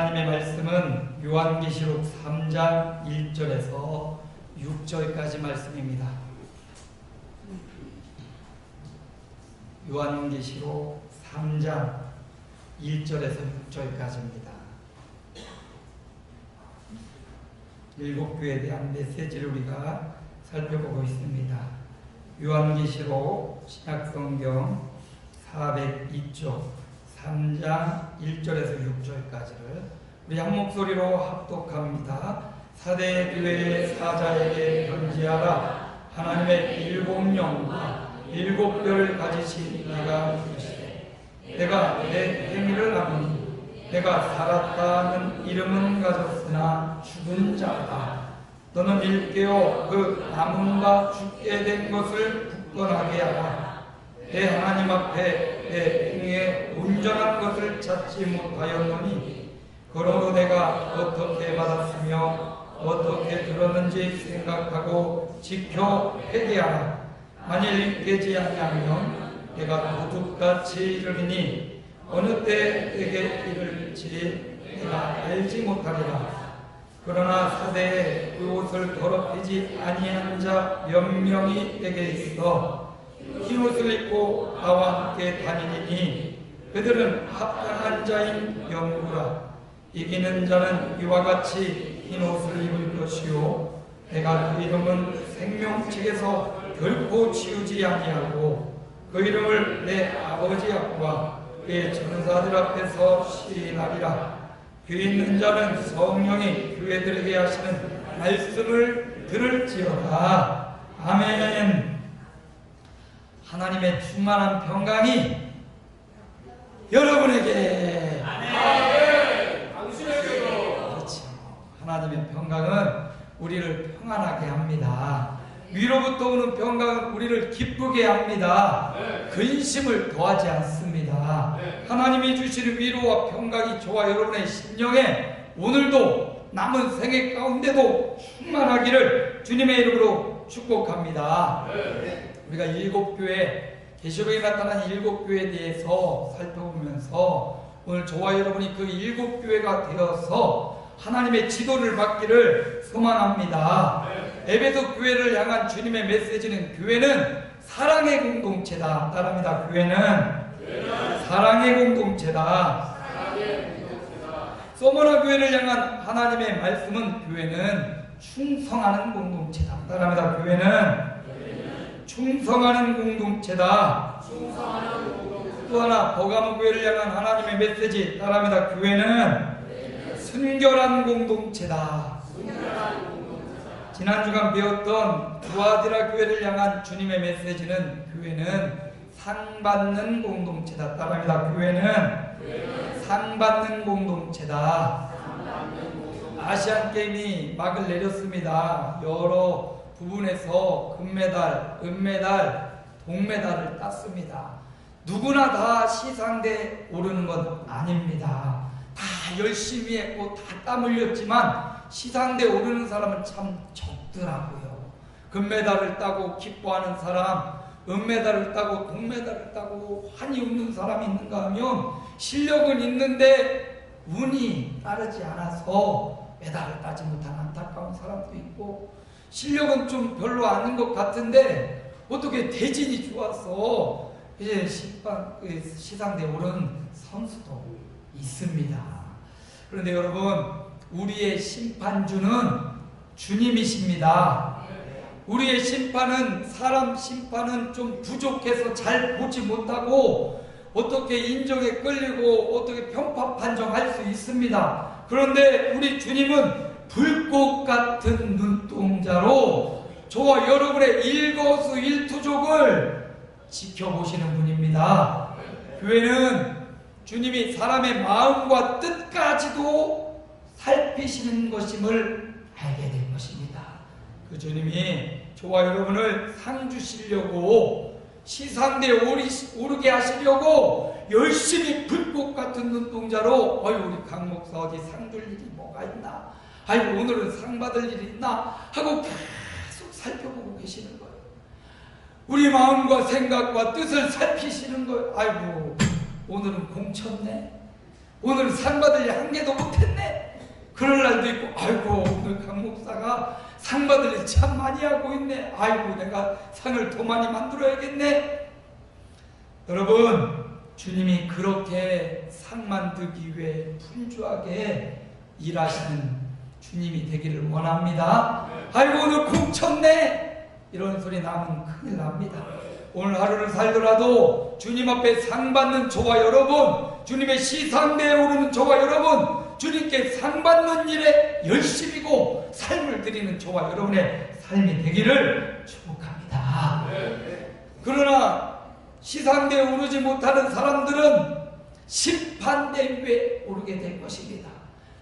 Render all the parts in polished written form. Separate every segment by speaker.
Speaker 1: 하나님의 말씀은 요한계시록 3장 1절에서 6절까지 말씀입니다. 요한계시록 3장 1절에서 6절까지입니다. 일곱 교회에 대한 메시지를 우리가 살펴보고 있습니다. 요한계시록 신약성경 402쪽 3장 1절에서 6절까지를 우리 한 목소리로 합독합니다. 사대 교회의 사자에게 편지하라. 하나님의 일곱 영과 일곱 뼈를 가지신 이가 이르시되 내가 내 행위를 아노니 내가 살았다는 이름은 가졌으나 죽은 자다. 너는 일깨어 그 남음과 죽게 된 것을 굳건하게 하라. 내 하나님 앞에 내 행위에 온전한 것을 찾지 못하였노니 그러므로 내가 어떻게 받았으며 어떻게 들었는지 생각하고 지켜 회개하라. 만일 깨지 아니하면 내가 도둑같이 이르리니 어느 때 내게 이를지 내가 알지 못하리라. 그러나 사대에 그 옷을 더럽히지 아니한 자 몇 명이 내게 있어 흰옷을 입고 나와 함께 다니니 그들은 합당한 자인 영구라. 이기는 자는 이와 같이 흰옷을 입을 것이요 내가 그 이름은 생명책에서 결코 지우지 아니하고 그 이름을 내 아버지 앞과 그의 전사들 앞에서 시인하리라. 귀 있는 자는 성령이 교회들에게 하시는 말씀을 들을지어다. 아멘. 하나님의 충만한 평강이 여러분에게,
Speaker 2: 아멘. 당신에게도.
Speaker 1: 그렇죠. 하나님의 평강은 우리를 평안하게 합니다. 위로부터 오는 평강은 우리를 기쁘게 합니다. 근심을 더하지 않습니다. 하나님이 주시는 위로와 평강이 저와 여러분의 심령에 오늘도 남은 생애 가운데도 충만하기를 주님의 이름으로 축복합니다. 우리가 일곱 교회, 계시록에 나타난 일곱 교회에 대해서 살펴보면서 오늘 저와 여러분이 그 일곱 교회가 되어서 하나님의 지도를 받기를 소망합니다. 에베소 교회를 향한 주님의 메시지는 교회는 사랑의 공동체다. 따라합니다. 교회는 사랑의 공동체다. 소모나 교회를 향한 하나님의 말씀은 교회는 충성하는 공동체다. 따라합니다. 교회는 충성하는 공동체다. 또 하나 버가모 교회를 향한 하나님의 메시지 따라합니다. 교회는 순결한 공동체다. 지난 주간 배웠던 두아디라 교회를 향한 주님의 메시지는 교회는 상받는 공동체다. 따라합니다. 교회는 상받는 공동체다. 아시안 게임이 막을 내렸습니다. 여러 부분에서 금메달, 은메달, 동메달을 땄습니다. 누구나 다 시상대에 오르는 건 아닙니다. 다 열심히 했고 다 땀 흘렸지만 시상대에 오르는 사람은 참 적더라고요. 금메달을 따고 기뻐하는 사람, 은메달을 따고 동메달을 따고 환히 웃는 사람이 있는가 하면 실력은 있는데 운이 따르지 않아서 메달을 따지 못한 안타까운 사람도 있고 실력은 좀 별로 아닌 것 같은데 어떻게 대진이 좋아서 이제 시상대에 오른 선수도 있습니다. 그런데 여러분, 우리의 심판주는 주님이십니다. 우리의 심판은, 사람 심판은 좀 부족해서 잘 보지 못하고 어떻게 인정에 끌리고 어떻게 편파 판정할 수 있습니다. 그런데 우리 주님은 불꽃 같은 눈동자로 저와 여러분의 일거수일투족을 지켜보시는 분입니다. 교회는 주님이 사람의 마음과 뜻까지도 살피시는 것임을 알게 된 것입니다. 그 주님이 저와 여러분을 상 주시려고 시상대에 오르게 하시려고 열심히 불꽃 같은 눈동자로 우리 강 목사 어디 상 줄 일이 뭐가 있나, 오늘은 상 받을 일이 있나 하고 계속 살펴보고 계시는 거예요. 우리 마음과 생각과 뜻을 살피시는 거예요. 오늘은 공쳤네. 오늘은 상 받을 일 한 개도 못했네. 그럴 날도 있고, 아이고 오늘 강 목사가 상 받을 일 참 많이 하고 있네. 아이고 내가 상을 더 많이 만들어야겠네. 여러분, 주님이 그렇게 상 만들기 위해 분주하게 일하시는 주님이 되기를 원합니다. 아이고 오늘 공쳤네, 이런 소리 나면 큰일 납니다. 오늘 하루를 살더라도 주님 앞에 상 받는 저와 여러분, 주님의 시상대에 오르는 저와 여러분, 주님께 상 받는 일에 열심이고 삶을 드리는 저와 여러분의 삶이 되기를 축복합니다. 그러나 시상대에 오르지 못하는 사람들은 심판대 위에 오르게 될 것입니다.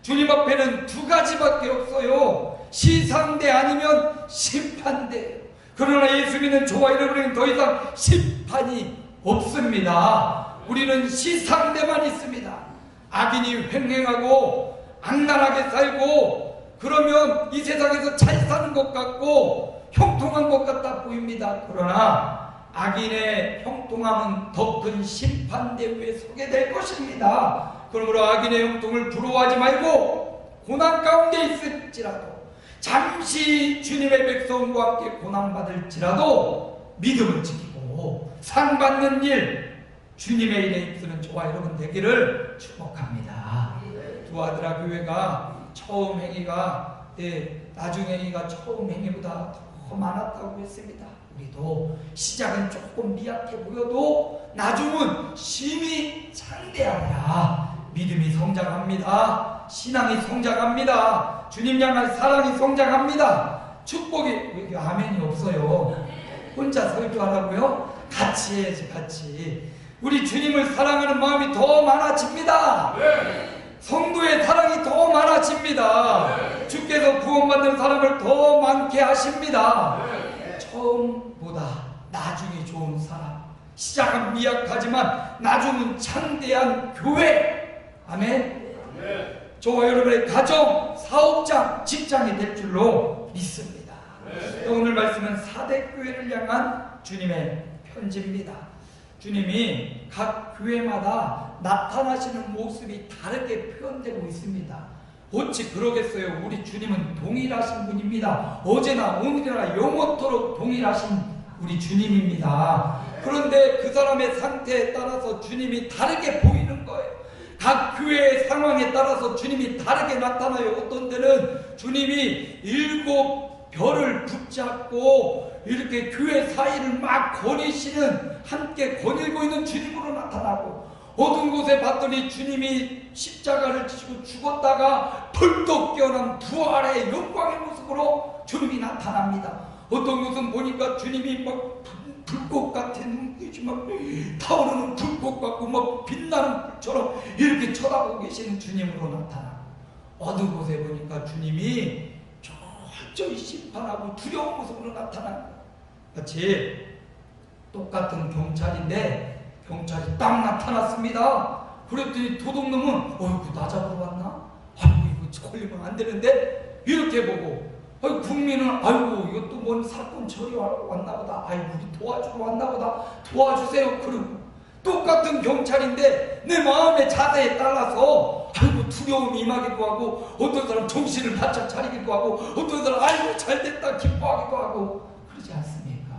Speaker 1: 주님 앞에는 두 가지밖에 없어요. 시상대 아니면 심판대. 그러나 예수 믿는 저와 여러분에게는 더 이상 심판이 없습니다. 우리는 시상대만 있습니다. 악인이 횡행하고 악랄하게 살고 그러면 이 세상에서 잘 사는 것 같고 형통한 것 같아 보입니다. 그러나 악인의 형통함은 더 큰 심판대 위에 서게 될 것입니다. 그러므로 악인의 형통을 부러워하지 말고 고난 가운데 있을지라도, 잠시 주님의 백성과 함께 고난받을지라도 믿음을 지키고 상 받는 일, 주님의 일에 입수는 저와 여러분 되기를 축복합니다. 두 아들아 교회가 처음 행위가 나중 행위가 처음 행위보다 더 많았다고 했습니다. 우리도 시작은 조금 미약해 보여도 나중은 심히 창대하리라. 믿음이 성장합니다. 신앙이 성장합니다. 주님 향한 사랑이 성장합니다. 축복이, 왜 아멘이 없어요? 혼자 설교하라고요? 같이 해야지, 같이. 우리 주님을 사랑하는 마음이 더 많아집니다. 성도의 사랑이 더 많아집니다. 주께서 구원받는 사람을 더 많게 하십니다. 처음보다 나중이 좋은 사람, 시작은 미약하지만 나중은 창대한 교회. 아멘. 저와 여러분의 가정, 사업장, 직장이 될 줄로 믿습니다. 오늘 말씀은 사대교회를 향한 주님의 편지입니다. 주님이 각 교회마다 나타나시는 모습이 다르게 표현되고 있습니다. 어찌 그러겠어요? 우리 주님은 동일하신 분입니다. 어제나 오늘이나 영원토록 동일하신 우리 주님입니다. 그런데 그 사람의 상태에 따라서 주님이 다르게 보이는 거예요. 각 교회의 상황에 따라서 주님이 다르게 나타나요. 어떤 때는 주님이 7 별을 붙잡고 이렇게 교회 사이를 막 거니시는, 함께 거닐고 있는 주님으로 나타나고, 어두운 곳에 봤더니 주님이 십자가를 지시고 죽었다가 벌떡 깨어난 부활의 영광의 모습으로 주님이 나타납니다. 어떤 곳은 보니까 주님이 막 불꽃 같은 눈빛이 막 타오르는 불꽃 같고 막 빛나는 불처럼 이렇게 쳐다보고 계시는 주님으로 나타나고, 어두운 곳에 보니까 주님이 철저히 심판하고 두려운 모습으로 나타나는 거예요. 같이 똑같은 경찰인데 경찰이 딱 나타났습니다. 그랬더니 도둑놈은 어이구 나 잡으러 왔나? 아이고 이거 걸리면 안 되는데, 이렇게 보고, 아이고 국민은 아이고 이것도 뭔 사건 처리하러 왔나 보다, 아이고 우리 도와주러 왔나 보다, 도와주세요. 그러고 똑같은 경찰인데 내 마음의 자세에 따라서 아이고 두려움이 임하기도 하고, 어떤 사람 정신을 바짝 차리기도 하고, 어떤 사람 아이고 잘됐다 기뻐하기도 하고, 그러지 않습니까?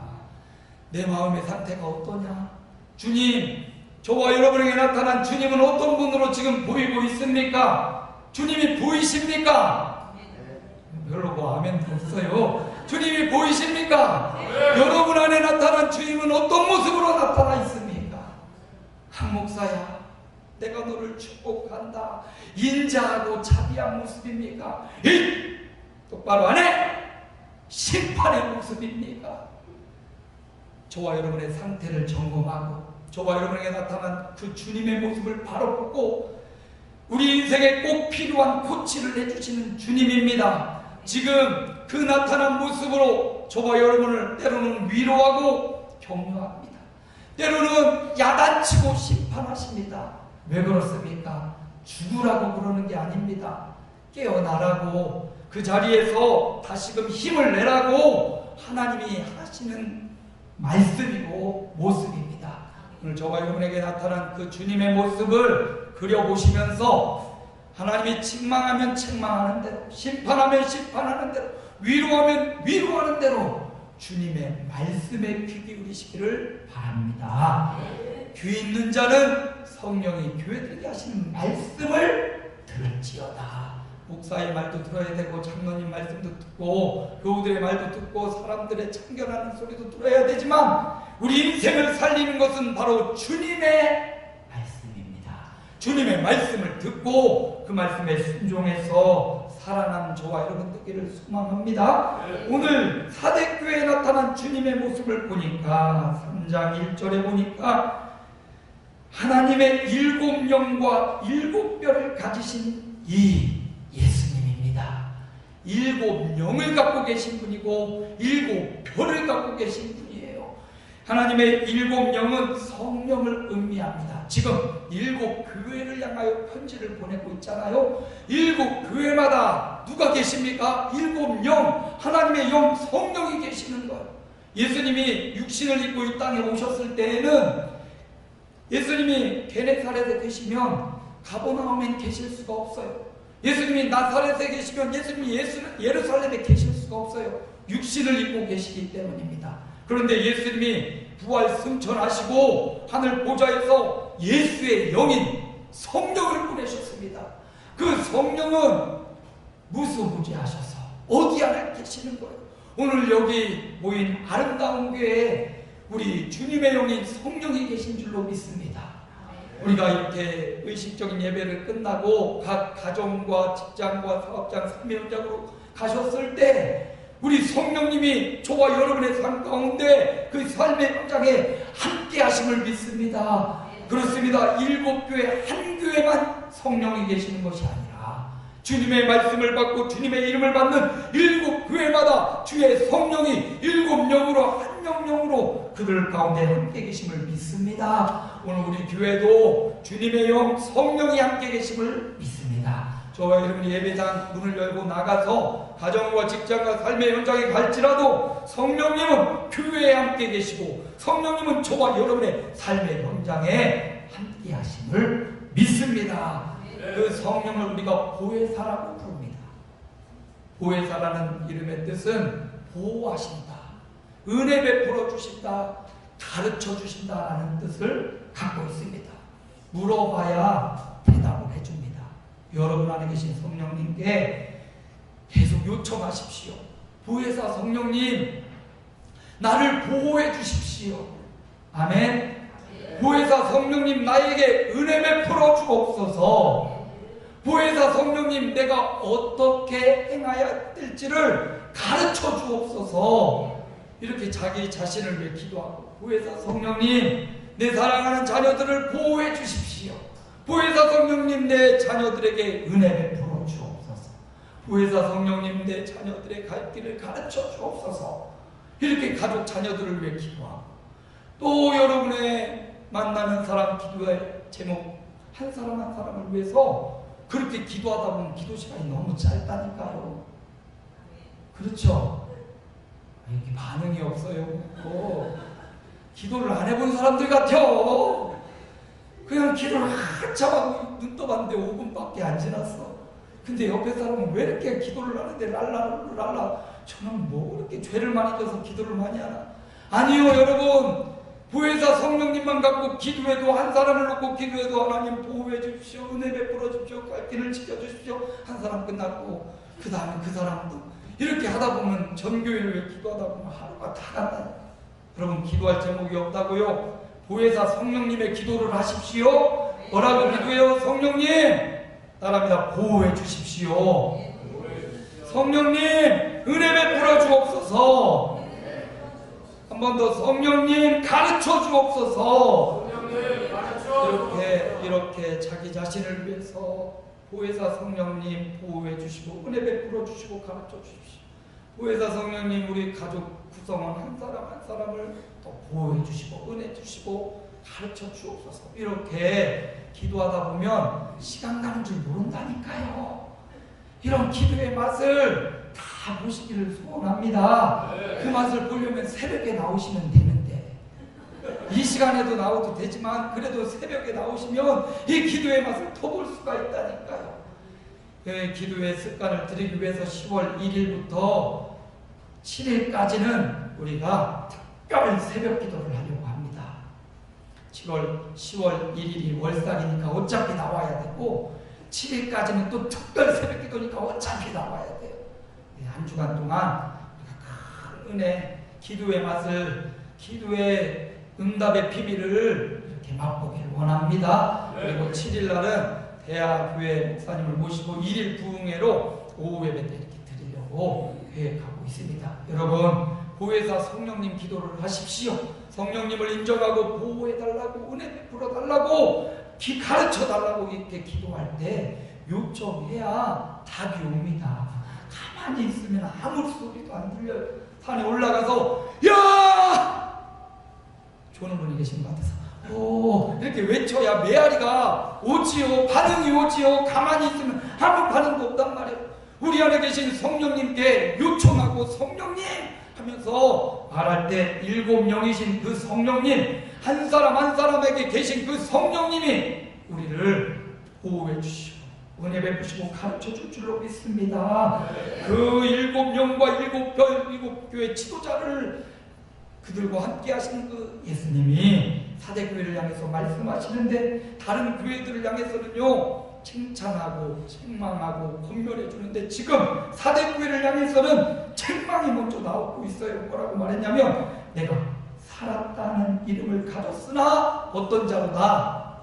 Speaker 1: 내 마음의 상태가 어떠냐? 주님, 저와 여러분에게 나타난 주님은 어떤 분으로 지금 보이고 있습니까? 주님이 보이십니까? 별로 뭐 아멘도 없어요. 주님이 보이십니까? 여러분 안에 나타난 주님은 어떤 모습으로 나타나 있습니까? 한 목사야, 내가 너를 축복한다, 인자하고 자비한 모습입니까? 똑바로 안 해? 심판의 모습입니까? 저와 여러분의 상태를 점검하고 저와 여러분에게 나타난 그 주님의 모습을 바로 보고 우리 인생에 꼭 필요한 코치를 해주시는 주님입니다. 지금 그 나타난 모습으로 저와 여러분을 때로는 위로하고 격려합니다. 때로는 야단치고 심판하십니다. 왜 그렇습니까? 죽으라고 그러는 게 아닙니다. 깨어나라고, 그 자리에서 다시금 힘을 내라고 하나님이 하시는 말씀이고 모습입니다. 오늘 저와 여러분에게 나타난 그 주님의 모습을 그려보시면서 하나님이 책망하면 책망하는 대로, 심판하면 심판하는 대로, 위로하면 위로하는 대로 주님의 말씀에 귀 기울이시기를 바랍니다. 귀 있는 자는 성령이 교회들에게 하시는 말씀을 들을지어다. 목사의 말도 들어야 되고, 장로님 말씀도 듣고, 교우들의 말도 듣고, 사람들의 참견하는 소리도 들어야 되지만, 우리 인생을 살리는 것은 바로 주님의 말씀입니다. 주님의 말씀을 듣고 그 말씀에 순종해서 살아남은 저와 여러분 되기를 소망합니다. 오늘 사대교회에 나타난 주님의 모습을 보니까 3장 1절에 보니까 하나님의 7영과 7뼈를 가지신 이 예수님입니다. 7영을 갖고 계신 분이고 7뼈를 갖고 계신 분이에요. 하나님의 7영은 성령을 의미합니다. 지금 7교회를 향하여 편지를 보내고 있잖아요. 7교회마다 누가 계십니까? 7영, 하나님의 영, 성령이 계시는 거예요. 예수님이 육신을 입고 이 땅에 오셨을 때에는 예수님이 게네사렛에 계시면 가버나움에 계실 수가 없어요. 예수님이 나사렛에 계시면 예수님이 예루살렘에 계실 수가 없어요. 육신을 입고 계시기 때문입니다. 그런데 예수님이 부활 승천하시고 하늘 보좌에서 예수의 영인 성령을 보내셨습니다. 그 성령은 무소부지하셔서 어디 안에 계시는 거예요. 오늘 여기 모인 아름다운 교회에 우리 주님의 영인 성령이 계신 줄로 믿습니다. 우리가 이렇게 의식적인 예배를 끝나고 각 가정과 직장과 사업장, 삶의 현장으로 가셨을 때 우리 성령님이 저와 여러분의 삶 가운데 그 삶의 현장에 함께 하심을 믿습니다. 그렇습니다. 7교회 한 교회만 성령이 계시는 것이 아니라 주님의 말씀을 받고 주님의 이름을 받는 7교회마다 주의 성령이 7영으로 한 영령으로 그들 가운데 함께 계심을 믿습니다. 오늘 우리 교회도 주님의 영 성령이 함께 계심을 믿습니다. 저와 여러분이 예배당 문을 열고 나가서 가정과 직장과 삶의 현장에 갈지라도 성령님은 교회에 함께 계시고 성령님은 저와 여러분의 삶의 현장에 함께 하심을 믿습니다. 그 성령을 우리가 보혜사라고 부릅니다. 보혜사라는 이름의 뜻은 보호하신다, 은혜 베풀어 주신다, 가르쳐 주신다라는 뜻을 갖고 있습니다. 물어봐야 대답을 해줍니다. 여러분 안에 계신 성령님께 계속 요청하십시오. 보혜사 성령님, 나를 보호해 주십시오. 아멘. 보혜사 성령님, 나에게 은혜 베풀어 주옵소서. 보혜사 성령님, 내가 어떻게 행해야 될지를 가르쳐 주옵소서. 이렇게 자기 자신을 위해 기도하고, 보혜사 성령님, 내 사랑하는 자녀들을 보호해 주십시오. 보혜사 성령님, 내 자녀들에게 은혜 베풀어 주옵소서. 보혜사 성령님, 내 자녀들의 갈 길을 가르쳐 주옵소서. 이렇게 가족 자녀들을 위해 기도하고, 또 여러분의 만나는 사람 기도의 제목 한 사람 한 사람을 위해서 그렇게 기도하다 보면 기도 시간이 너무 짧다니까요. 그렇죠? 이렇게 반응이 없어요. 기도를 안 해본 사람들 같아요. 그냥 기도를 한참 하고 눈 떠봤는데 5분밖에 안 지났어. 근데 옆에 사람은 왜 이렇게 기도를 하는데 랄라 저는 뭐 그렇게 죄를 많이 져서 기도를 많이 하나? 아니요, 여러분. 보혜사 성령님만 갖고 기도해도, 한 사람을 놓고 기도해도 하나님 보호해 주십시오, 은혜 베풀어 주십시오, 갈 길을 지켜주십시오, 한 사람 끝났고 그 다음에 그 사람도 이렇게 하다 보면 전교회를 위해 기도하다 보면 하루가 다 간다. 여러분, 기도할 제목이 없다고요? 보혜사 성령님의 기도를 하십시오. 뭐라고 기도해요? 성령님, 따라합니다. 보호해 주십시오. 성령님, 은혜 베풀어 주옵소서. 한 번 더, 성령님 가르쳐 주옵소서. 이렇게 자기 자신을 위해서 보혜사 성령님 보호해 주시고 은혜 베풀어 주시고 가르쳐 주십시오. 보혜사 성령님, 우리 가족 구성원 한 사람 한 사람을 또 보호해 주시고 은혜 주시고 가르쳐 주옵소서. 이렇게 기도하다 보면 시간 가는 줄 모른다니까요. 이런 기도의 맛을 다 보시기를 소원합니다. 그 맛을 보려면 새벽에 나오시면 되는데, 이 시간에도 나와도 되지만 그래도 새벽에 나오시면 이 기도의 맛을 더 볼 수가 있다니까요. 기도의 습관을 들이기 위해서 10월 1일부터 7일까지는 우리가 특별 새벽 기도를 하려고 합니다. 10월 1일이 월삭이니까 어차피 나와야 되고 7일까지는 또 특별 새벽 기도니까 어차피 나와야 돼요. 한 주간 동안 우리가 큰 은혜, 기도의 맛을, 기도의 응답의 비밀을 이렇게 맛보기를 원합니다. 그리고 7일날은 대하교회 목사님을 모시고 1일 부흥회로 오후 예배 때 이렇게 드리려고 계획하고 있습니다. 여러분, 보혜사 성령님 기도를 하십시오. 성령님을 인정하고 보호해달라고, 은혜 베풀어달라고, 가르쳐달라고 이렇게 기도할 때 요청해야 답이 옵니다. 가만히 있으면 아무 소리도 안 들려요. 산에 올라가서 야! 조는 분이 계신 것 같아서 이렇게 외쳐야 메아리가 오지요. 반응이 오지요. 가만히 있으면 아무 반응도 없단 말이에요. 우리 안에 계신 성령님께 요청하고 성령님 하면서 말할 때 7명이신 그 성령님, 한 사람 한 사람에게 계신 그 성령님이 우리를 보호해 주시고 은혜 베푸시고 가르쳐 줄 줄로 믿습니다. 그 7명과 7교회 지도자를 그들과 함께 하시는 그 예수님이 사대교회를 향해서 말씀하시는데 다른 교회들을 향해서는요 칭찬하고 책망하고 권면해 주는데 지금 사대교회를 향해서는 책망이 먼저 나오고 있어요. 뭐라고 말했냐면 내가 살았다는 이름을 가졌으나 어떤 자로다?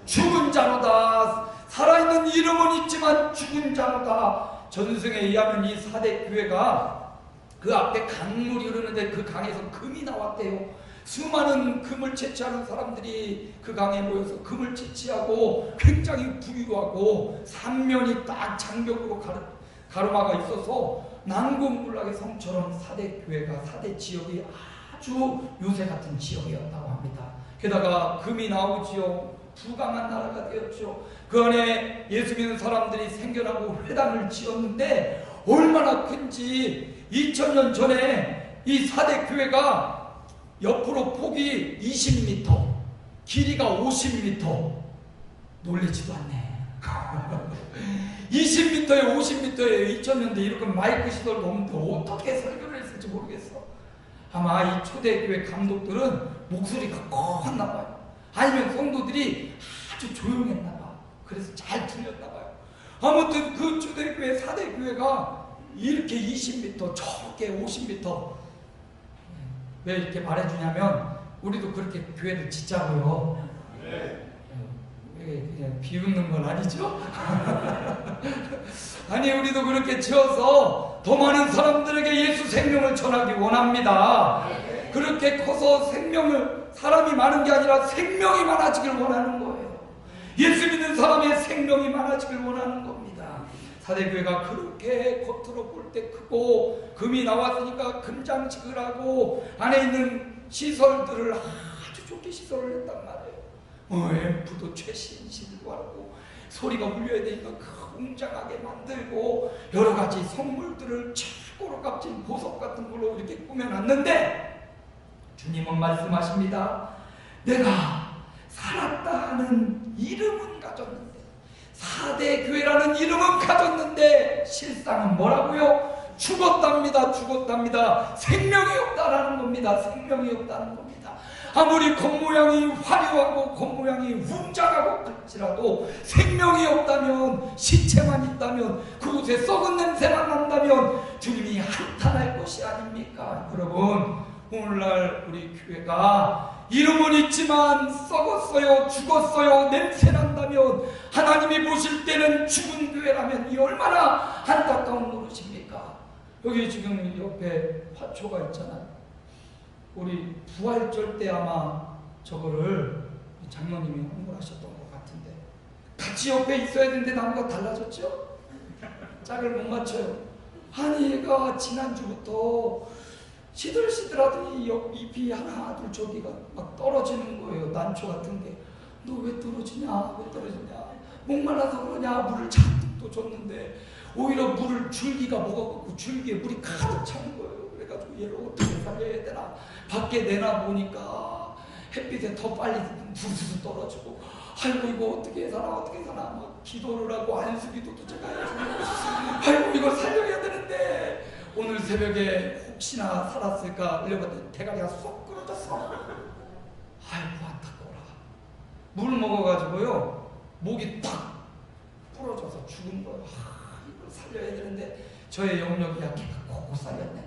Speaker 1: 죽은 자로다. 살아있는 이름은 있지만 죽은 자로다. 전승에 의하면 이 사대교회가 그 앞에 강물이 흐르는데 그 강에서 금이 나왔대요. 수많은 금을 채취하는 사람들이 그 강에 모여서 금을 채취하고 굉장히 부유하고 삼면이 딱 장벽으로 가로막아 있어서 난공불락의 성처럼 사대교회가 사대 지역이 아주 요새 같은 지역이었다고 합니다. 게다가 금이 나오지요. 부강한 나라가 되었죠. 그 안에 예수 믿는 사람들이 생겨나고 회당을 지었는데 얼마나 큰지 2000년 전에 이 사대교회가 옆으로 폭이 20m, 길이가 50m. 놀라지도 않네. 20m에 50m에 2000년대 이렇게 마이크 시설도 없는데 어떻게 설교를 했을지 모르겠어. 아마 이 초대교회 감독들은 목소리가 컸나 봐요. 아니면 성도들이 아주 조용했나 봐. 그래서 잘 들렸나 봐요. 아무튼 그 초대교회 사대교회가 이렇게 20m, 저렇게 50m. 왜 이렇게 말해주냐면 우리도 그렇게 교회를 짓자고요. 그냥 비웃는 건 아니죠? 아니 우리도 그렇게 지어서 더 많은 사람들에게 예수 생명을 전하기 원합니다. 그렇게 커서 사람이 많은 게 아니라 생명이 많아지길 원하는 거예요. 예수 믿는 사람의 생명이 많아지길 원하는 겁니다. 사대교회가 그렇게 겉으로 볼 때 크고 금이 나왔으니까 금장식을 하고 안에 있는 시설들을 아주 좋게 시설을 했단 말이에요. 앰프도 최신식으로 하고 소리가 울려야 되니까 웅장하게 만들고 여러 가지 선물들을 최고로 값진 보석 같은 걸로 이렇게 꾸며놨는데 주님은 말씀하십니다. 내가 살았다는 이름은 가졌는데 사대교회라는 이름은 가졌는데 실상은 뭐라고요? 죽었답니다. 죽었답니다. 생명이 없다라는 겁니다. 생명이 없다는 겁니다. 아무리 겉모양이 화려하고 겉모양이 웅장하고 할지라도 생명이 없다면, 시체만 있다면, 그곳에 썩은 냄새만 난다면 주님이 한탄할 것이 아닙니까? 여러분, 오늘날 우리 교회가 이름은 있지만 썩었어요, 죽었어요, 냄새 난다면 하나님이 보실 때는 죽은 교회라면 이 얼마나 안타까운 노릇입니까? 여기 지금 옆에 화초가 있잖아요. 우리 부활절 때 아마 저거를 장로님이 홍보하셨던 것 같은데 같이 옆에 있어야 되는데 나무가 달라졌죠? 짝을 못 맞춰요. 아니 얘가 지난주부터 시들시들하더니 잎이 하나 둘 저기가 막 떨어지는 거예요. 난초 같은 게. 너 왜 떨어지냐? 왜 떨어지냐? 목말라서 그러냐? 물을 잔뜩 또 줬는데 오히려 물을 줄기가 먹어갖고 줄기에 물이 가득 찬 거예요. 그래가지고 얘를 어떻게 살려야 되나? 밖에 내놔 보니까 햇빛에 더 빨리 부스스 떨어지고 아이고 이거 어떻게 살아 막 기도를 하고 안수기도도 제가 해주고 아이고 이걸 살려야 되는데 오늘 새벽에 혹시나 살았을까 이러봤더니 대가리가 쏙 끊어졌어. 아이고 안타까워라. 물 먹어가지고요 목이 탁 부러져서 죽은 거예요. 이걸 살려야 되는데 저의 영역이 약해가 꼭 살렸네.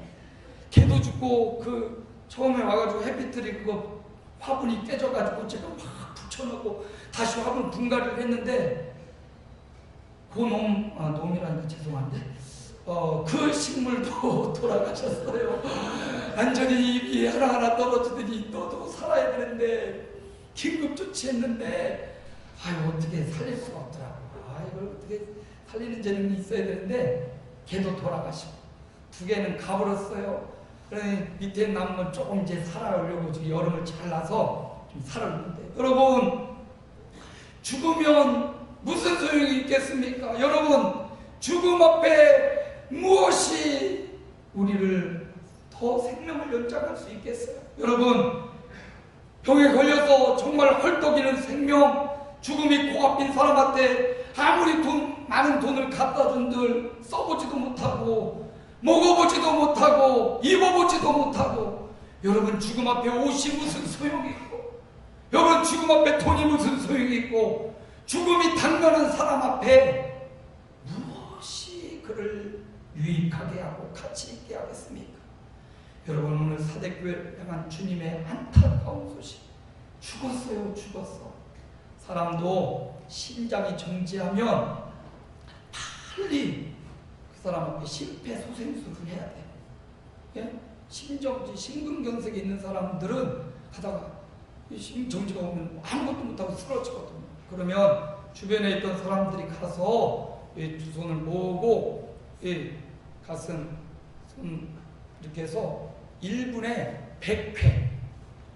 Speaker 1: 걔도 죽고 그 처음에 와가지고 햇빛들이 그거 화분이 깨져가지고 제가 막 붙여놓고 다시 화분 분갈이를 했는데 그 놈이라니까 죄송한데 그 식물도 돌아가셨어요. 완전히 잎이 하나하나 떨어지더니 너도 살아야 되는데 긴급 조치했는데 아유 어떻게 살릴 수가 없더라고. 이걸 어떻게 살리는 재능이 있어야 되는데 걔도 돌아가시고 두 개는 가버렸어요. 그러니 밑에 남은 건 조금 이제 살아오려고 지금 여름을 잘라서 좀 살았는데 여러분 죽으면 무슨 소용이 있겠습니까? 여러분 죽음 앞에 무엇이 우리를 더 생명을 연장할 수 있겠어요? 여러분 병에 걸려서 정말 헐떡이는 생명 죽음이 코앞인 사람한테 아무리 많은 돈을 갖다 준들 써보지도 못하고 먹어보지도 못하고 입어보지도 못하고 여러분 죽음 앞에 옷이 무슨 소용이 있고 여러분 죽음 앞에 돈이 무슨 소용이 있고 죽음이 당면한 사람 앞에 무엇이 그를 유익하게 하고 가치 있게 하겠습니까? 여러분 오늘 사대교회를 향한 주님의 안타까운 소식 죽었어. 사람도 심장이 정지하면 빨리 그 사람 앞에 심폐소생술을 해야 돼요. 예? 심정지, 심근경색이 있는 사람들은 가다가 심정지가 오면 아무것도 못하고 쓰러지거든요. 그러면 주변에 있던 사람들이 가서 두 손을 모으고 가슴 손 이렇게 해서 1분에 100회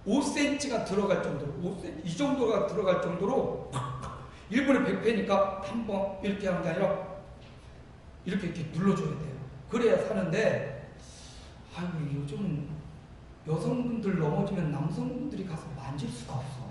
Speaker 1: 5cm가 들어갈 정도로 5cm 이 정도가 들어갈 정도로 1분에 100회니까 한 번 이렇게 하는 게 아니라 이렇게 눌러줘야 돼요. 그래야 사는데 아이고 요즘 여성분들 넘어지면 남성분들이 가서 만질 수가 없어.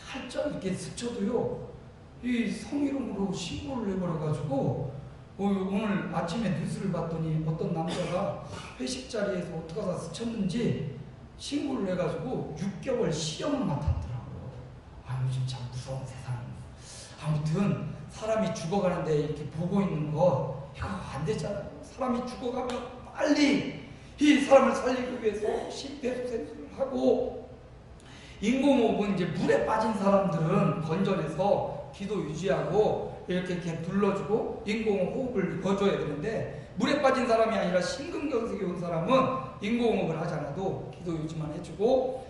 Speaker 1: 살짝 이렇게 스쳐도요 이 성희롱으로 신고를 해버려가지고 오늘 아침에 뉴스를 봤더니 어떤 남자가 회식 자리에서 어떻게 하다 스쳤는지 신고를 해가지고 6개월 시험을 맡았더라고요. 요즘 참 무서운 세상. 아무튼 사람이 죽어가는데 이렇게 보고 있는 거 이거 안 되잖아요. 사람이 죽어가면 빨리 이 사람을 살리기 위해서 심폐소생술을 하고 인공호흡은 이제 물에 빠진 사람들은 건전해서 기도 유지하고 이렇게 눌러주고 인공호흡을 넣어줘야 되는데 물에 빠진 사람이 아니라 심근경색이 온 사람은 인공호흡을 하지 않아도 기도 유지만 해주고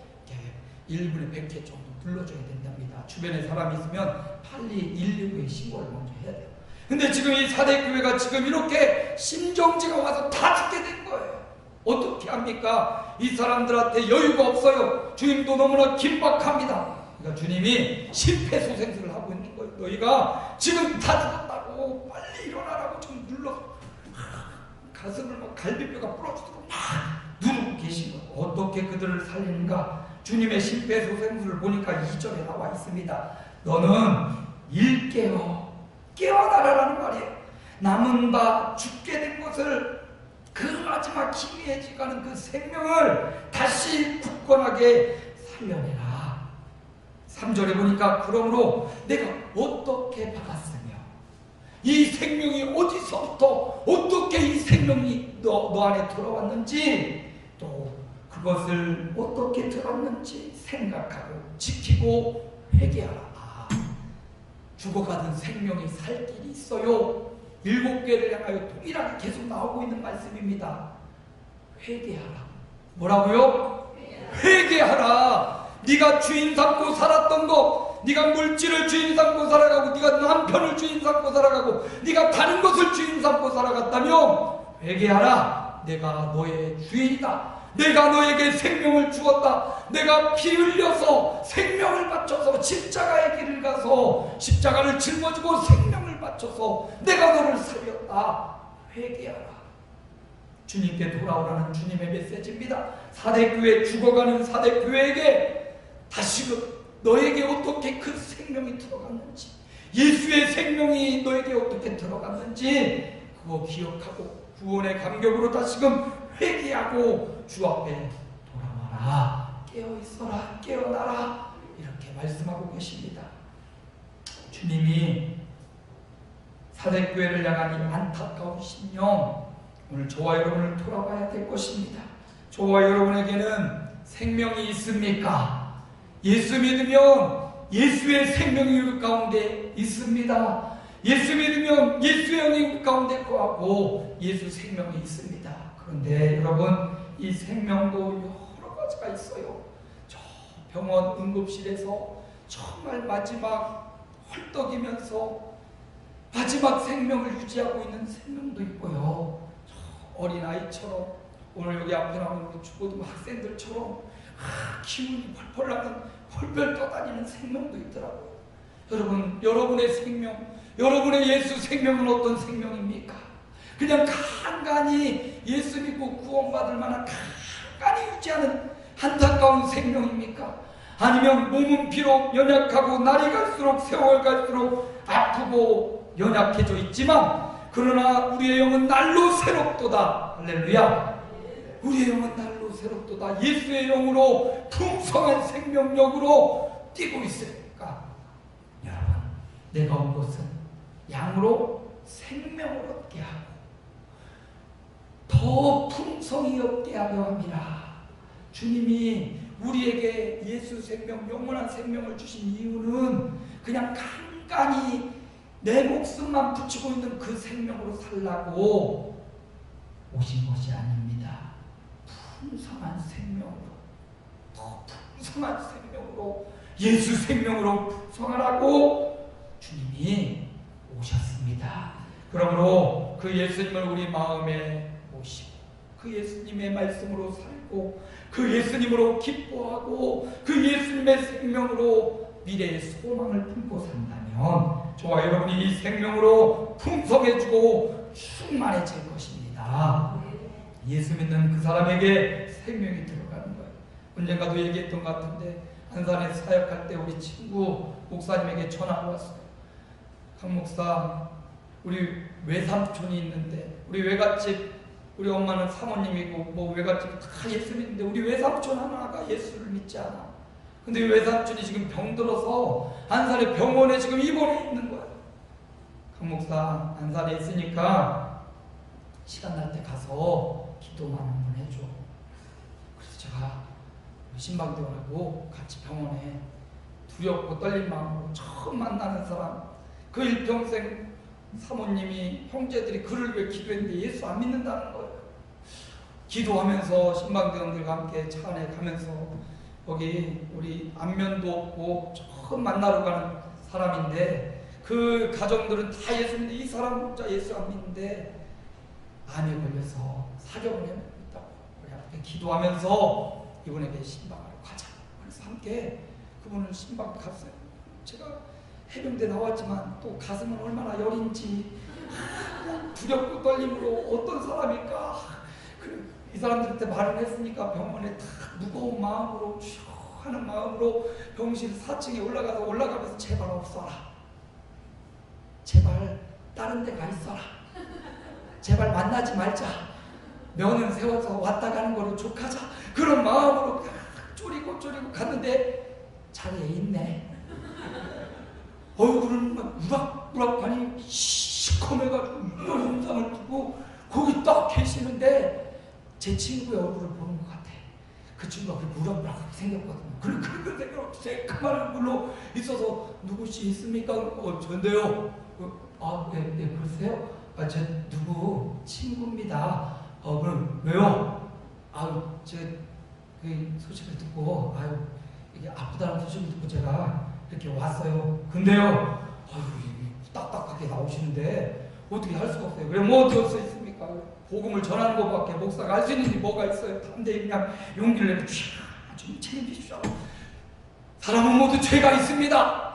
Speaker 1: 이렇게 1분에 100회 정도 눌러줘야 된답니다. 주변에 사람이 있으면 빨리 119에 신고를 먼저 해야 돼요. 근데 지금 이 사대교회가 지금 이렇게 심정지가 와서 다 죽게 된 거예요. 어떻게 합니까? 이 사람들한테 여유가 없어요. 주님도 너무나 긴박합니다. 그러니까 주님이 심폐소생술을 하고 있는 거예요. 너희가 지금 다 죽었다고 빨리 일어나라고 좀 눌러 가슴을 막 갈비뼈가 부러지도록 막 누르고 계신 거예요. 어떻게 그들을 살리는가? 주님의 심폐소생술을 보니까 2절에 나와 있습니다. 너는 깨어나라라는 말이에요. 남은 바 죽게 된 것을 그 마지막 희미해지가는 그 생명을 다시 굳건하게 살려내라. 3절에 보니까 그러므로 내가 어떻게 받았으며 이 생명이 어디서부터 어떻게 이 생명이 너 안에 들어왔는지 또 그것을 어떻게 들었는지 생각하고 지키고 회개하라. 죽어가는 생명이 살 길이 있어요. 7개를 향하여 동일하게 계속 나오고 있는 말씀입니다. 회개하라. 뭐라고요? 회개하라. 네가 주인 삼고 살았던 거, 네가 물질을 주인 삼고 살아가고, 네가 남편을 주인 삼고 살아가고, 네가 다른 것을 주인 삼고 살아갔다면 회개하라. 내가 너의 주인이다. 내가 너에게 생명을 주었다. 내가 피 흘려서 생명을 바쳐서 십자가의 길을 가서 십자가를 짊어지고 생명을 바쳐서 내가 너를 살렸다. 회개하라. 주님께 돌아오라는 주님의 메시지입니다. 사대교회, 죽어가는 사대교회에게 다시금 너에게 어떻게 그 생명이 들어갔는지, 예수의 생명이 너에게 어떻게 들어갔는지 그거 기억하고 구원의 감격으로 다시금 회개하고 주 앞에 돌아와라. 깨어있어라. 깨어나라. 이렇게 말씀하고 계십니다. 주님이 사대교회를 향한 이 안타까운 심령, 오늘 저와 여러분을 돌아봐야 될 것입니다. 저와 여러분에게는 생명이 있습니까? 예수 믿으면 예수의 생명이 우리 가운데 있습니다. 예수 믿으면 예수의 영이 우리 가운데 거하고 예수 생명이 있습니다. 그런데 여러분, 이 생명도 여러 가지가 있어요. 저 병원 응급실에서 정말 마지막 헐떡이면서 마지막 생명을 유지하고 있는 생명도 있고요. 어린아이처럼, 오늘 여기 앞에 나오는 우리 중고등학생들처럼 기운이 펄펄 나는 펄펄 떠다니는 생명도 있더라고요. 여러분, 여러분의 생명, 여러분의 예수 생명은 어떤 생명입니까? 그냥 간간히 예수 믿고 구원받을 만한 간간히 유지하는 안타까운 생명입니까? 아니면 몸은 비록 연약하고 날이 갈수록 세월 갈수록 아프고 연약해져 있지만 그러나 우리의 영은 날로 새롭도다. 할렐루야. 우리의 영은 날로 새롭도다. 예수의 영으로 풍성한 생명력으로 뛰고 있으니까 여러분, 내가 온 것은 양으로 생명을 얻게 하고 더 풍성히 얻게 하려 함이라. 주님이 우리에게 예수 생명, 영원한 생명을 주신 이유는 그냥 간간히 내 목숨만 붙이고 있는 그 생명으로 살라고 오신 것이 아닙니다. 풍성한 생명으로, 더 풍성한 생명으로, 예수 생명으로 풍성하라고 주님이 오셨습니다. 그러므로 그 예수님을 우리 마음에 모시고 그 예수님의 말씀으로 살고 그 예수님으로 기뻐하고 그 예수님의 생명으로 미래의 소망을 품고 산다면 저와 여러분이 이 생명으로 풍성해지고 충만해질 것입니다. 예수 믿는 그 사람에게 생명이 들어가는 거예요. 언젠가도 얘기했던 것 같은데 안산에 사역할 때 우리 친구 목사님에게 전화가 왔어요. 강 목사, 우리 외삼촌이 있는데 우리 외갓집, 우리 엄마는 사모님이고 뭐 외갓집이 다 예수 믿는데 우리 외삼촌 하나가 예수를 믿지 않아. 근데 외삼촌이 지금 병들어서 안산의 병원에 지금 입원해 있는 거야. 강 목사 안산에 있으니까 시간 날 때 가서 기도만 한번 해줘. 그래서 제가 신방대원하고 같이 병원에 두렵고 떨린 마음으로 처음 만나는 사람, 그 일평생 사모님이 형제들이 그를 위해 기도했는데 예수 안 믿는다는 거예요. 기도하면서 신방대원들과 함께 차 안에 가면서 거기 우리 안면도 없고 처음 만나러 가는 사람인데 그 가정들은 다 예수 믿는데 이 사람 혼자 예수 안 믿는데 암에 걸려서 사경을 해내고 있다고. 우리 함께 기도하면서 이분에게 신방하러 가자. 그래서 함께 그분을 신방 갔어요. 제가 해병대 나왔지만 또 가슴은 얼마나 여린지 두렵고 떨림으로 어떤 사람일까. 이 사람들한테 말을 했으니까 병원에 다 무거운 마음으로 하는 마음으로 병실 4층에 올라가면서 제발 없어라. 제발 다른 데 가 있어라. 제발 만나지 말자. 면은 세워서 왔다 가는 거로 족하자. 그런 마음으로 쪼리고 갔는데 자리에 있네. 얼굴은 막 우락우락하니 시커매가지고 이런 현상을 두고 거기 딱 계시는데 제 친구의 얼굴을 보는 것 같아. 그 친구가 그렇게 우락우락하게 생겼거든요. 그런 생각으로 새까만 얼굴로 있어서 누구씨 있습니까? 전데요. 네, 그러세요? 저 누구 친구입니다. 그럼 왜요? 제가 그 소식을 듣고 이게 아프다는 소식을 듣고 제가 이렇게 왔어요. 근데요, 딱딱하게 나오시는데 어떻게 할 수가 없어요. 왜 뭐 어쩔 수 있습니까? 복음을 전하는 것밖에 목사가 할 수 있는 게 뭐가 있어요? 단대히 그냥 용기를 내고 좀 책임지십시오. 사람은 모두 죄가 있습니다.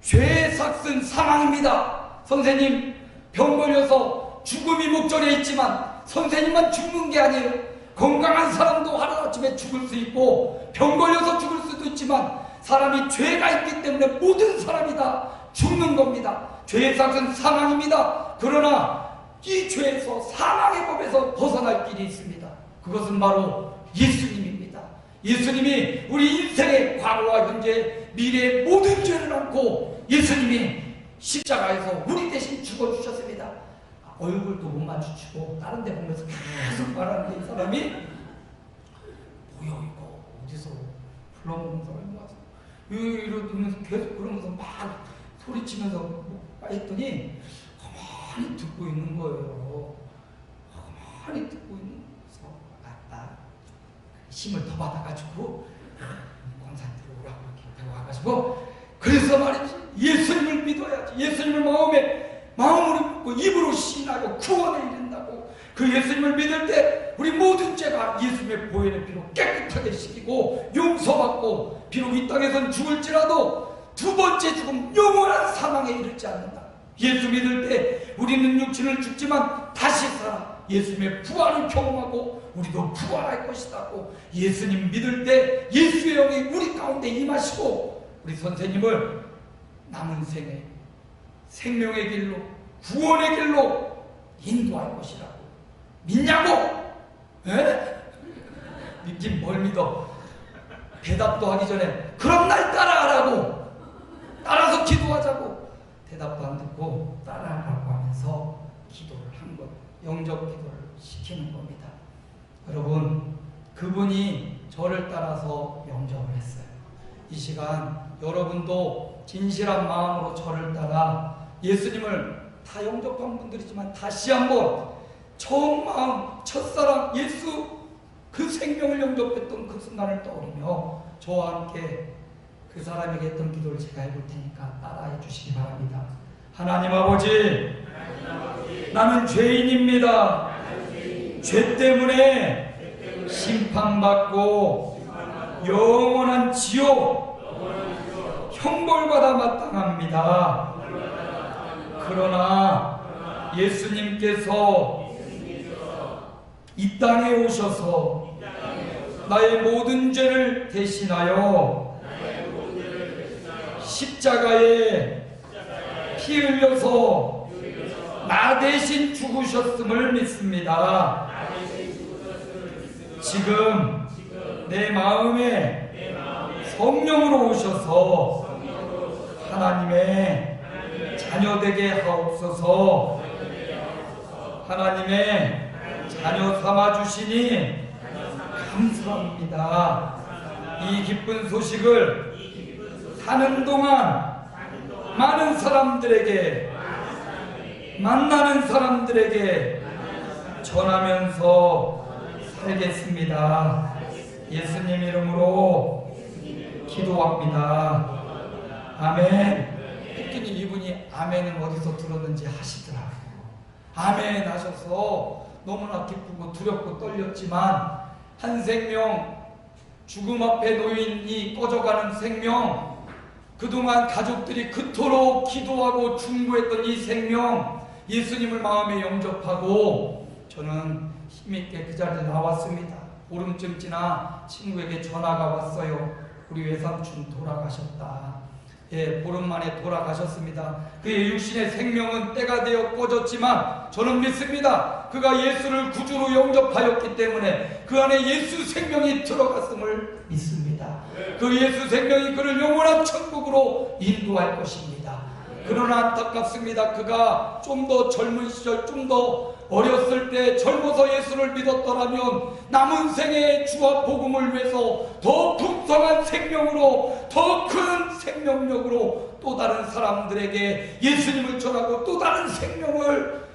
Speaker 1: 죄의 삭은 사망입니다. 선생님, 병 걸려서 죽음이 목전에 있지만 선생님만 죽는 게 아니에요. 건강한 사람도 하루아침에 죽을 수 있고 병 걸려서 죽을 수도 있지만 사람이 죄가 있기 때문에 모든 사람이 다 죽는 겁니다. 죄의 삭은 사망입니다. 그러나 이 죄에서, 사망의 법에서 벗어날 길이 있습니다. 그것은 바로 예수님입니다. 예수님이 우리 인생의 과거와 현재, 미래의 모든 죄를 안고 예수님이 십자가에서 우리 대신 죽어주셨습니다. 얼굴도 못 마주치고 다른 데 보면서 계속 말하는데, 이 사람이 뭐야 이거 어디서 불러먹는 사람이 와서 이러면서 계속 그러면서 막 소리치면서 했더니 가만히 듣고 있는 거예요. 가만히 듣고 있는서 맞다. 힘을 더 받아가지고 광산 들어오라고 이렇게 와가지고, 그래서 말이지, 예수님을 믿어야지. 예수님을 마음으로 믿고 입으로 시인하고 구원에 이른다고. 그 예수님을 믿을 때 우리 모든 죄가 예수님의 보혈의 피로 깨끗하게 씻기고 용서받고, 비록 이 땅에선 죽을지라도 두 번째 죽음, 영원한 사망에 이르지 않는다. 예수 믿을 때 우리는 육신을 죽지만 다시 살아 예수님의 부활을 경험하고 우리도 부활할 것이다고. 예수님 믿을 때 예수의 영이 우리 가운데 임하시고 우리 선생님을 남은 생에 생명의 길로, 구원의 길로 인도할 것이라고. 믿냐고? 에? 믿긴 뭘 믿어? 대답도 하기 전에 그럼 날 따라하라고, 따라서 기도하자고. 대답도 안 듣고 따라하라고 하면서 기도를 한 것, 영접 기도를 시키는 겁니다. 여러분, 그분이 저를 따라서 영접을 했어요. 이 시간 여러분도 진실한 마음으로 저를 따라 예수님을 다 영접한 분들이지만 다시 한번 처음 마음, 첫사랑 예수 그 생명을 영접했던 그 순간을 떠올리며 저와 함께 그 사람에게 했던 기도를 제가 해볼 테니까 따라해 주시기 바랍니다. 하나님 아버지, 나는 죄인입니다. 죄 때문에 심판받고 영원한 지옥, 형벌받아 마땅합니다. 그러나 예수님께서 이 땅에 오셔서 나의 모든 죄를 대신하여 십자가에 피 흘려서 나 대신 죽으셨음을 믿습니다. 지금 내 마음에 성령으로 오셔서 하나님의 자녀되게 하옵소서. 하나님의 자녀 삼아주시니 감사합니다. 이 기쁜 소식을 사는 동안 많은 사람들에게, 만나는 사람들에게 전하면서 살겠습니다. 예수님 이름으로 기도합니다. 아멘. 했더니 이분이 아멘은 어디서 들었는지 하시더라고요. 아멘 하셔서 너무나 기쁘고 두렵고 떨렸지만, 한 생명, 죽음 앞에 놓인 이 꺼져가는 생명, 그동안 가족들이 그토록 기도하고 중보했던 이 생명, 예수님을 마음에 영접하고 저는 힘있게 그 자리에 나왔습니다. 보름쯤 지나 친구에게 전화가 왔어요. 우리 외삼촌 돌아가셨다. 예, 보름 만에 돌아가셨습니다. 그의 육신의 생명은 때가 되어 꺼졌지만 저는 믿습니다. 그가 예수를 구주로 영접하였기 때문에 그 안에 예수 생명이 들어갔음을 믿습니다. 그 예수 생명이 그를 영원한 천국으로 인도할 것입니다. 그러나 안타깝습니다. 그가 좀 더 젊은 시절, 좀 더 어렸을 때 젊어서 예수를 믿었더라면 남은 생에 주와 복음을 위해서 더 풍성한 생명으로, 더 큰 생명력으로 또 다른 사람들에게 예수님을 전하고 또 다른 생명을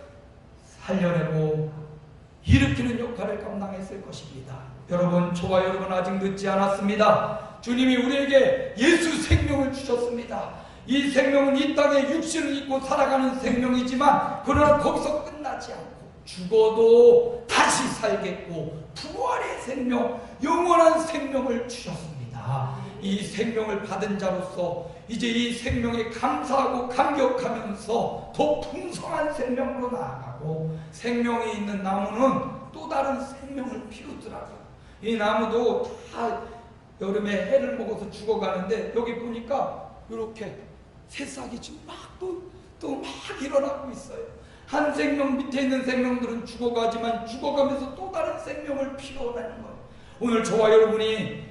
Speaker 1: 살려내고 일으키는 역할을 감당했을 것입니다. 여러분, 저와 여러분 아직 늦지 않았습니다. 주님이 우리에게 예수 생명을 주셨습니다. 이 생명은 이 땅에 육신을 입고 살아가는 생명이지만 그러나 거기서 끝나지 않고 죽어도 다시 살겠고 부활의 생명, 영원한 생명을 주셨습니다. 이 생명을 받은 자로서 이제 이 생명에 감사하고 감격하면서 더 풍성한 생명으로 나아가고, 생명이 있는 나무는 또 다른 생명을 피우더라고요. 이 나무도 다 여름에 해를 먹어서 죽어가는데 여기 보니까 이렇게 새싹이 지금 또 막 일어나고 있어요. 한 생명 밑에 있는 생명들은 죽어가지만 죽어가면서 또 다른 생명을 피워내는 거예요. 오늘 저와 여러분이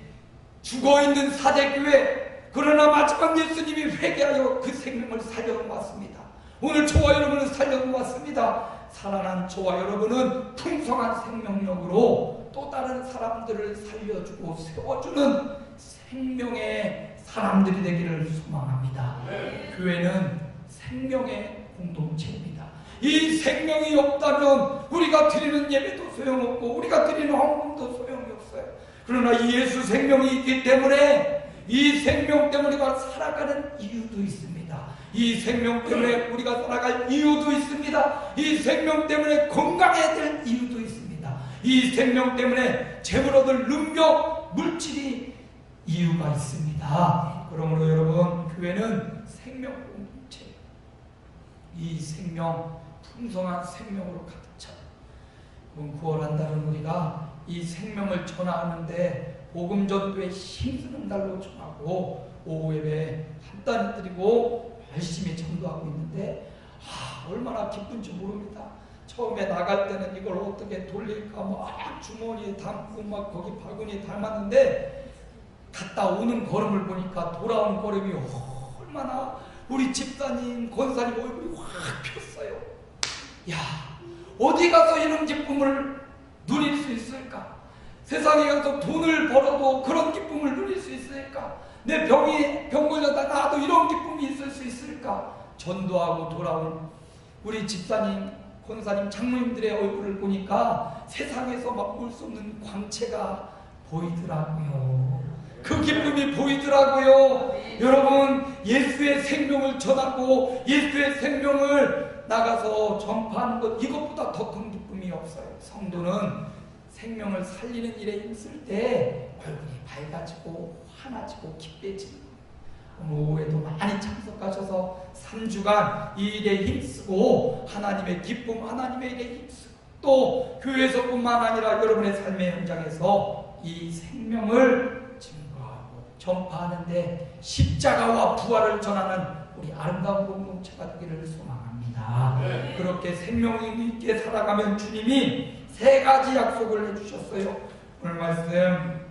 Speaker 1: 죽어있는 사대교회, 그러나 마지막 예수님이 회개하여 그 생명을 살려놓았습니다. 오늘 저와 여러분은 살려놓았습니다. 살아난 저와 여러분은 풍성한 생명력으로 또 다른 사람들을 살려주고 세워주는 생명의 사람들이 되기를 소망합니다. 교회는 생명의 공동체입니다. 이 생명이 없다면 우리가 드리는 예배도 소용없고 우리가 드리는 헌금도 소용이 없어요. 그러나 이 예수 생명이 있기 때문에 이 생명 때문에 우리가 살아가는 이유도 있습니다. 이 생명 때문에 우리가 살아갈 이유도 있습니다. 이 생명 때문에 건강해야 될 이유도 있습니다. 이 생명 때문에 재물 얻을 능력, 물질이 이유가 있습니다. 그러므로 여러분, 교회는 생명 공동체, 이 생명, 풍성한 생명으로 가득 차. 9월 한 달은 우리가 이 생명을 전하는데 복음 전도에 힘쓰는 달로 정하고 오후 예배 한 달 드리고 열심히 전도하고 있는데 얼마나 기쁜지 모릅니다. 처음에 나갈 때는 이걸 어떻게 돌릴까 막 주머니에 담고 막 거기 바구니에 담았는데 갔다 오는 걸음을 보니까 돌아온 걸음이 얼마나 우리 집사님, 권사님 얼굴이 확 폈어요. 야, 어디 가서 이런 기쁨을 누릴 수 있을까? 세상에 가서 돈을 벌어도 그런 기쁨을 누릴 수 있을까? 내 병 걸려다 나도 이런 기쁨이 있을 수 있을까? 전도하고 돌아온 우리 집사님, 권사님, 장로님들의 얼굴을 보니까 세상에서 맛볼 수 없는 광채가 보이더라고요. 그 기쁨이 보이더라고요. 여러분, 예수의 생명을 전하고 예수의 생명을 나가서 전파하는 것, 이것보다 더 큰 기쁨이 없어요. 성도는 생명을 살리는 일에 힘쓸 때 얼굴이 밝아지고 환해지고 기뻐지는 거예요. 오후에도 많이 참석하셔서 3주간 이 일에 힘쓰고 하나님의 기쁨, 하나님의 일에 힘쓰고 또 교회에서뿐만 아니라 여러분의 삶의 현장에서 이 생명을 증거하고 전파하는데 십자가와 부활을 전하는 우리 아름다운 공동체가 되기를 소망합니다. 그렇게 생명 있게 살아가면 주님이 3가지 약속을 해주셨어요. 오늘 말씀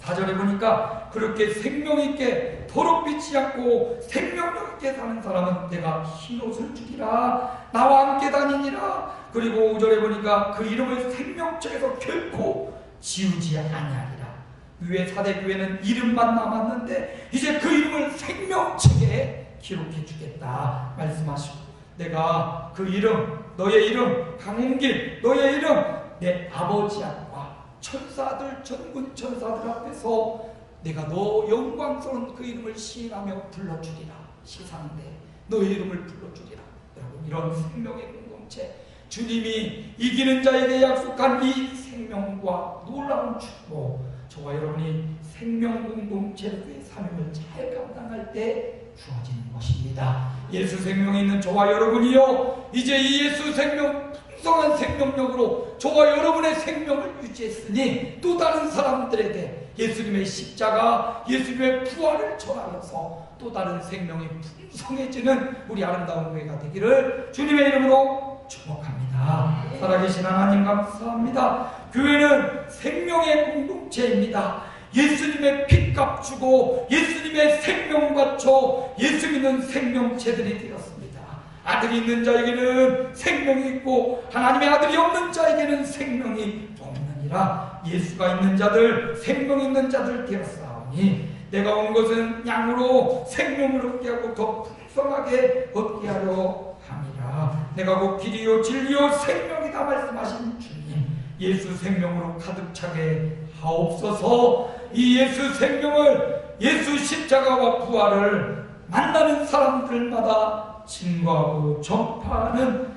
Speaker 1: 4절에 보니까 그렇게 생명 있게 더럽히지 않고 생명력 있게 사는 사람은 내가 흰옷을 주리라, 나와 함께 다니니라. 그리고 5절에 보니까 그 이름을 생명책에서 결코 지우지 아니하리라. 위에 사대교회는 이름만 남았는데 이제 그 이름을 생명책에 기록해 주겠다 말씀하시고, 내가 그 이름, 너의 이름 강홍길, 너의 이름 내 아버지 앞과 천사들, 전군 천사들 앞에서 내가 너 영광스러운 그 이름을 시인하며 불러주리라. 시상대 너의 이름을 불러주리라. 여러분, 이런 생명의 공동체, 주님이 이기는 자에게 약속한 이 생명과 놀라운 축복, 저와 여러분이 생명 공동체로의 사명을 잘 감당할 때 주어지는 것입니다. 예수 생명에 있는 저와 여러분이요, 이제 이 예수 생명, 풍성한 생명력으로 저와 여러분의 생명을 유지했으니 또 다른 사람들에게 예수님의 십자가, 예수님의 부활을 전하여서 또 다른 생명이 풍성해지는 우리 아름다운 교회가 되기를 주님의 이름으로 축복합니다. 살아계신 하나님 감사합니다. 교회는 생명의 공동체입니다. 예수님의 핏값 주고 예수님의 생명 바쳐 예수 믿는 생명체들이 되었습니다. 아들이 있는 자에게는 생명이 있고 하나님의 아들이 없는 자에게는 생명이 없느니라. 예수가 있는 자들, 생명 있는 자들 되었사오니 내가 온 것은 양으로 생명을 얻게 하고 더 풍성하게 얻게 하려 함이라. 내가 곧 길이요 진리요 생명이다 말씀하신 주님, 예수 생명으로 가득 차게 하옵소서. 이 예수 생명을, 예수 십자가와 부활을 만나는 사람들마다 증거하고 전파하는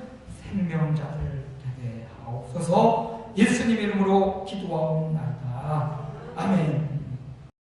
Speaker 1: 생명자들 되게 하옵소서. 예수님 이름으로 기도하옵나이다. 아멘.